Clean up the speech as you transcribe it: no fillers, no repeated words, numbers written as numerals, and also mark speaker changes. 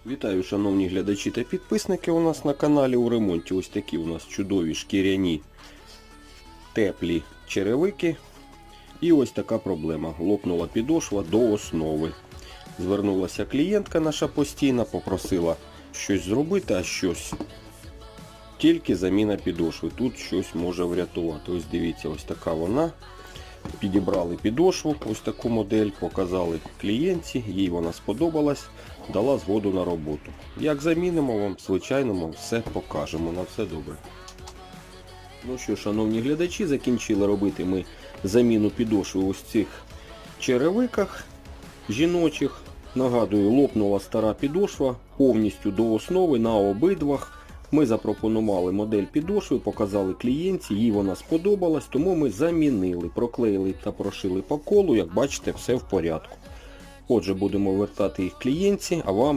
Speaker 1: Вітаю, шановні глядачі та підписники у нас на каналі. У ремонті ось такі у нас чудові шкіряні теплі черевики. І ось така проблема. Лопнула підошва до основи. Звернулася клієнтка наша постійна, попросила щось зробити, а щось. Тільки заміна підошви. Тут щось може врятувати. Ось дивіться, ось така вона. Підібрали підошву, ось таку модель, показали клієнтці, їй вона сподобалась, дала згоду на роботу. Як замінимо вам, звичайно, ми все покажемо, на все добре. Ну що, шановні глядачі, закінчили робити ми заміну підошви ось цих черевиках жіночих. Нагадую, лопнула стара підошва повністю до основи на обидвах. Ми запропонували модель підошви, показали клієнтці, їй вона сподобалась, тому ми замінили, проклеїли та прошили по колу, як бачите, все в порядку. Отже, будемо вертати їх клієнтці, а вам